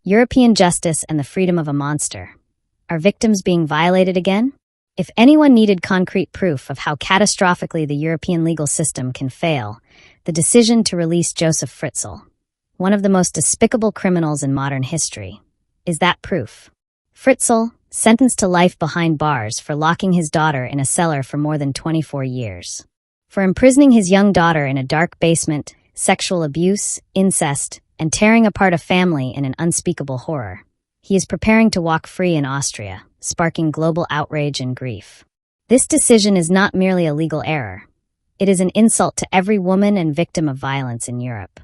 European justice and the freedom of a monster. Are victims being violated again? If anyone needed concrete proof of how catastrophically the European legal system can fail, the decision to release Joseph Fritzl, one of the most despicable criminals in modern history, is that proof. Fritzl, sentenced to life behind bars for locking his daughter in a cellar for more than 24 years. For imprisoning his young daughter in a dark basement, sexual abuse, incest, and tearing apart a family in an unspeakable horror. He is preparing to walk free in Austria, sparking global outrage and grief. This decision is not merely a legal error. It is an insult to every woman and victim of violence in Europe.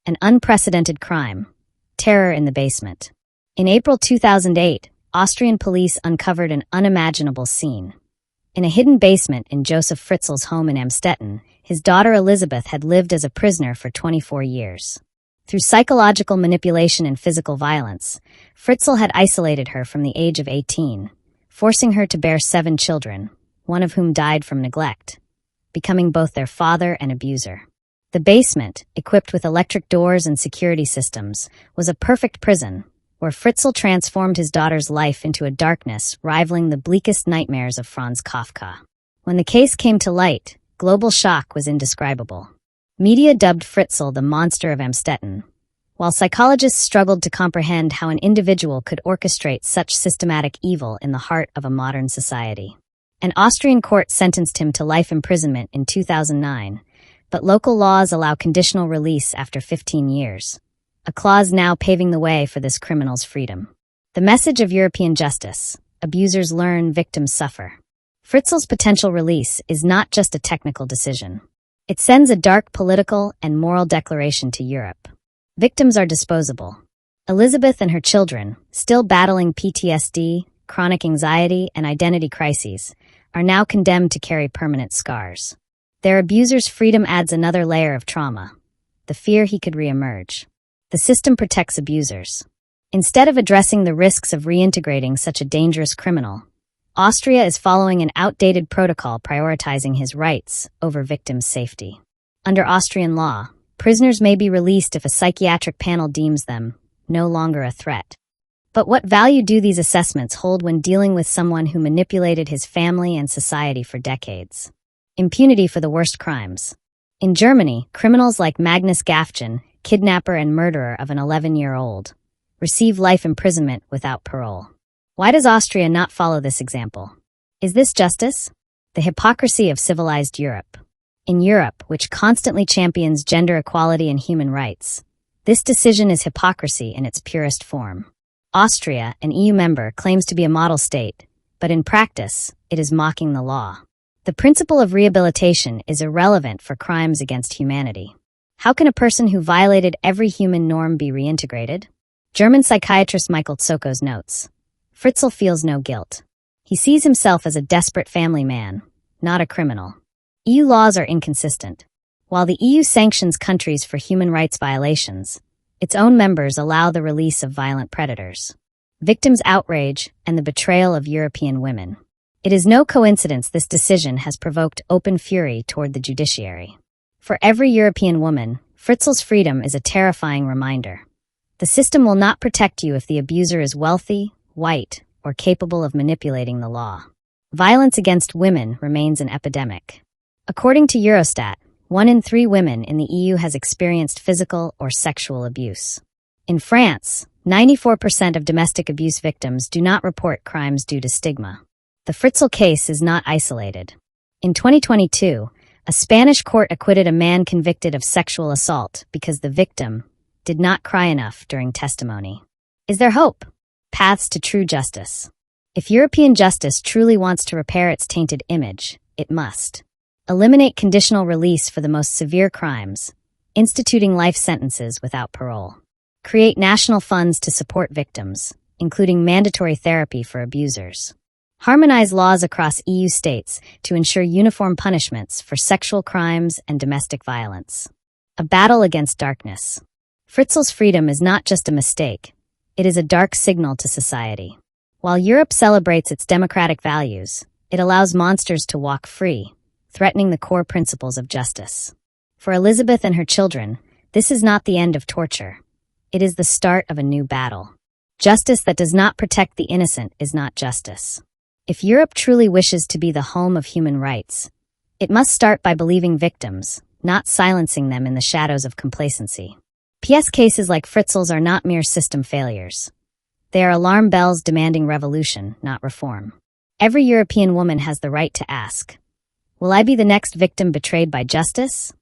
An unprecedented crime. Terror in the basement. In April 2008, Austrian police uncovered an unimaginable scene. In a hidden basement in Joseph Fritzl's home in Amstetten, his daughter Elizabeth had lived as a prisoner for 24 years. Through psychological manipulation and physical violence, Fritzl had isolated her from the age of 18, forcing her to bear 7 children, one of whom died from neglect, becoming both their father and abuser. The basement, equipped with electric doors and security systems, was a perfect prison, where Fritzl transformed his daughter's life into a darkness rivaling the bleakest nightmares of Franz Kafka. When the case came to light, global shock was indescribable. Media dubbed Fritzl the monster of Amstetten, while psychologists struggled to comprehend how an individual could orchestrate such systematic evil in the heart of a modern society. An Austrian court sentenced him to life imprisonment in 2009, but local laws allow conditional release after 15 years, a clause now paving the way for this criminal's freedom. The message of European justice: abusers learn, victims suffer. Fritzl's potential release is not just a technical decision. It sends a dark political and moral declaration to Europe. Victims are disposable. Elizabeth and her children, still battling PTSD, chronic anxiety, and identity crises, are now condemned to carry permanent scars. Their abuser's freedom adds another layer of trauma: the fear he could reemerge. The system protects abusers. Instead of addressing the risks of reintegrating such a dangerous criminal, Austria is following an outdated protocol prioritizing his rights over victims' safety. Under Austrian law, prisoners may be released if a psychiatric panel deems them no longer a threat. But what value do these assessments hold when dealing with someone who manipulated his family and society for decades? Impunity for the worst crimes. In Germany, criminals like Magnus Gaffgen, kidnapper and murderer of an 11-year-old, receive life imprisonment without parole. Why does Austria not follow this example? Is this justice? The hypocrisy of civilized Europe. In Europe, which constantly champions gender equality and human rights, this decision is hypocrisy in its purest form. Austria, an EU member, claims to be a model state, but in practice, it is mocking the law. The principle of rehabilitation is irrelevant for crimes against humanity. How can a person who violated every human norm be reintegrated? German psychiatrist Michael Tsokos notes, Fritzl feels no guilt. He sees himself as a desperate family man, not a criminal. EU laws are inconsistent. While the EU sanctions countries for human rights violations, its own members allow the release of violent predators. Victims' outrage and the betrayal of European women. It is no coincidence this decision has provoked open fury toward the judiciary. For every European woman, Fritzl's freedom is a terrifying reminder. The system will not protect you if the abuser is wealthy, white, or capable of manipulating the law. Violence against women remains an epidemic. According to Eurostat, 1 in 3 women in the EU has experienced physical or sexual abuse. In France, 94% of domestic abuse victims do not report crimes due to stigma. The Fritzl case is not isolated. In 2022, a Spanish court acquitted a man convicted of sexual assault because the victim did not cry enough during testimony. Is there hope? Paths to true justice. If European justice truly wants to repair its tainted image, it must eliminate conditional release for the most severe crimes, instituting life sentences without parole, create national funds to support victims, including mandatory therapy for abusers, harmonize laws across EU states to ensure uniform punishments for sexual crimes and domestic violence. A battle against darkness. Fritzl's freedom is not just a mistake. It is a dark signal to society. While Europe celebrates its democratic values, it allows monsters to walk free, threatening the core principles of justice. For Elizabeth and her children, this is not the end of torture. It is the start of a new battle. Justice that does not protect the innocent is not justice. If Europe truly wishes to be the home of human rights, it must start by believing victims, not silencing them in the shadows of complacency. PS cases like Fritzl's are not mere system failures. They are alarm bells demanding revolution, not reform. Every European woman has the right to ask, will I be the next victim betrayed by justice?